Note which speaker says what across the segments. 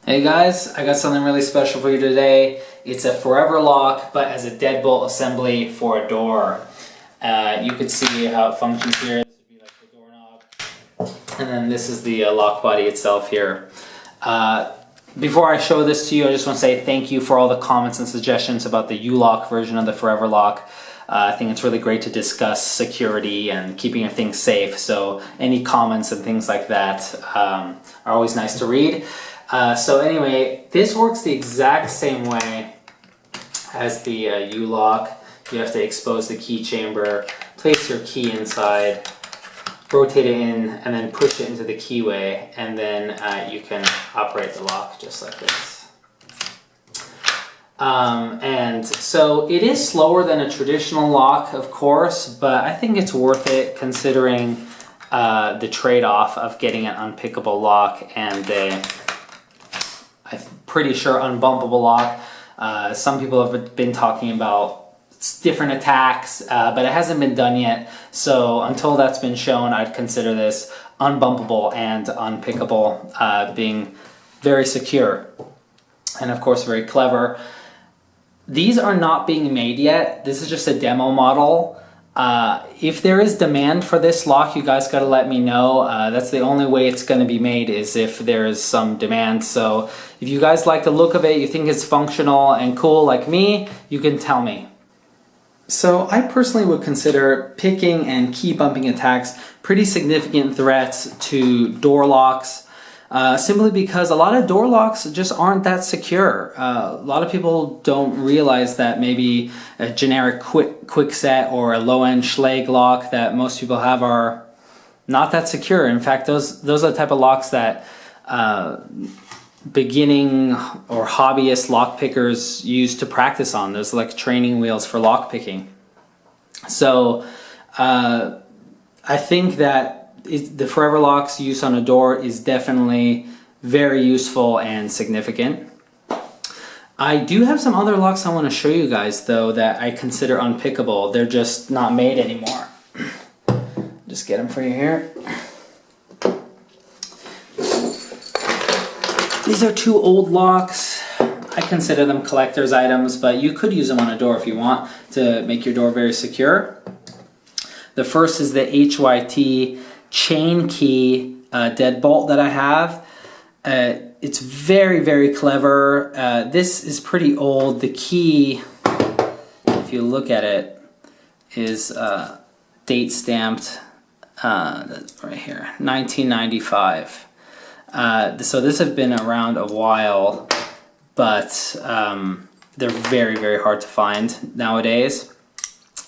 Speaker 1: Hey guys, I got something really special for you today. It's a Forever Lock, but as a deadbolt assembly for a door. You can see how it functions here. This would be like the doorknob. And then this is the lock body itself here. Before I show this to you, I just want to say thank you for all the comments and suggestions about the U-Lock version of the Forever Lock. I think it's really great to discuss security and keeping your things safe. So any comments and things like that are always nice to read. So anyway, this works the exact same way as the U-Lock. You have to expose the key chamber, place your key inside, rotate it in, and then push it into the keyway, and then you can operate the lock just like this. And so it is slower than a traditional lock, of course, but I think it's worth it considering the trade-off of getting an unpickable lock and I'm pretty sure unbumpable lock. Some people have been talking about different attacks, but it hasn't been done yet. So until that's been shown, I'd consider this unbumpable and unpickable, being very secure and of course very clever. These are not being made yet. This is just a demo model. If there is demand for this lock, you guys gotta let me know. That's the only way it's gonna be made, is if there is some demand. So if you guys like the look of it, you think it's functional and cool like me, you can tell me. So I personally would consider picking and key bumping attacks pretty significant threats to door locks, simply because a lot of door locks just aren't that secure. A lot of people don't realize that maybe a generic quick set or a low-end Schlage lock that most people have are not that secure. In fact, those are the type of locks that beginning or hobbyist lock pickers use to practice on. There's like training wheels for lock picking. So I think that the Forever Lock's use on a door is definitely very useful and significant. I do have some other locks I want to show you guys though that I consider unpickable. They're just not made anymore. Just get them for you here. These are two old locks. I consider them collector's items, but you could use them on a door if you want to make your door very secure. The first is the HYT chain key deadbolt that I have. It's very, very clever. This is pretty old. The key, if you look at it, is date stamped right here, 1995. So this has been around a while, but they're very, very hard to find nowadays.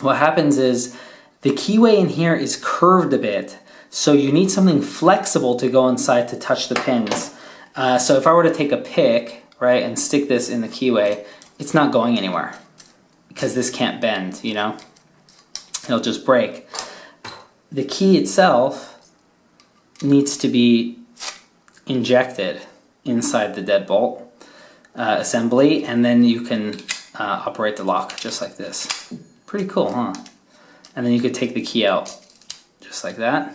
Speaker 1: What happens is the keyway in here is curved a bit, so you need something flexible to go inside to touch the pins. So if I were to take a pick, right, and stick this in the keyway, it's not going anywhere because this can't bend, you know? It'll just break. The key itself needs to be injected inside the deadbolt assembly, and then you can operate the lock just like this. Pretty cool, huh? And then you could take the key out just like that.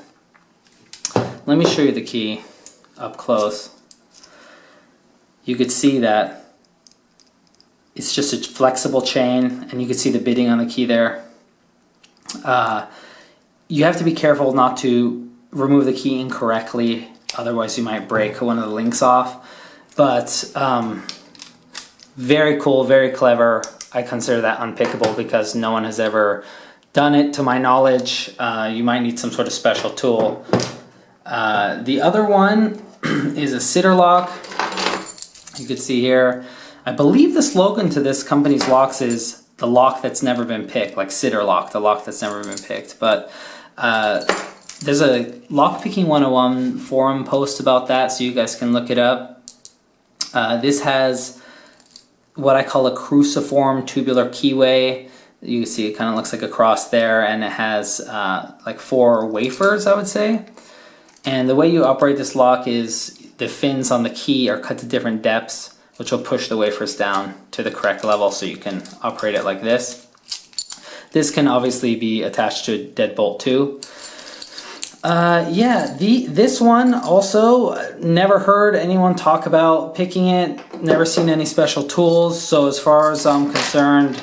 Speaker 1: Let me show you the key up close. You could see that it's just a flexible chain, and you can see the bidding on the key there. You have to be careful not to remove the key incorrectly, otherwise you might break one of the links off. But very cool, very clever. I consider that unpickable because no one has ever done it to my knowledge. You might need some sort of special tool. The other one is a sitter lock. You can see here, I believe the slogan to this company's locks is the lock that's never been picked, like sitter lock, the lock that's never been picked. But there's a Lockpicking 101 forum post about that, so you guys can look it up. This has what I call a cruciform tubular keyway. You can see it kind of looks like a cross there, and it has like 4 wafers, I would say. And the way you operate this lock is the fins on the key are cut to different depths, which will push the wafers down to the correct level so you can operate it like this. This can obviously be attached to a deadbolt too. Yeah, this one also, never heard anyone talk about picking it, never seen any special tools, so as far as I'm concerned,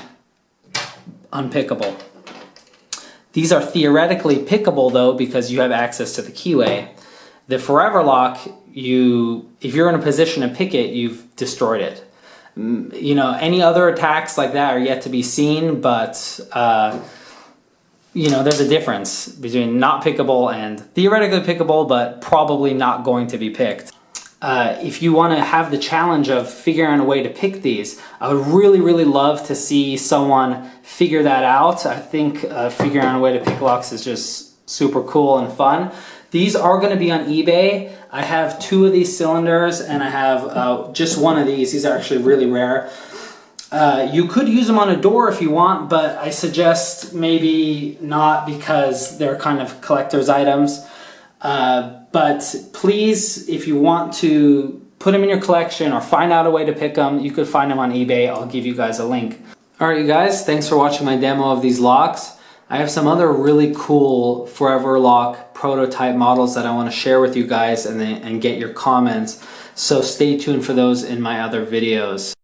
Speaker 1: unpickable. These are theoretically pickable though because you have access to the keyway. The Forever Lock, if you're in a position to pick it, you've destroyed it. You know, any other attacks like that are yet to be seen, but you know, there's a difference between not pickable and theoretically pickable, but probably not going to be picked. If you want to have the challenge of figuring out a way to pick these, I would really, really love to see someone figure that out. I think figuring out a way to pick locks is just super cool and fun. These are going to be on eBay. I have 2 of these cylinders and I have just one of these. These are actually really rare. You could use them on a door if you want, but I suggest maybe not because they're kind of collector's items. But please, if you want to put them in your collection or find out a way to pick them, you could find them on eBay. I'll give you guys a link. Alright you guys, thanks for watching my demo of these locks. I have some other really cool Forever Lock prototype models that I want to share with you guys and get your comments. So stay tuned for those in my other videos.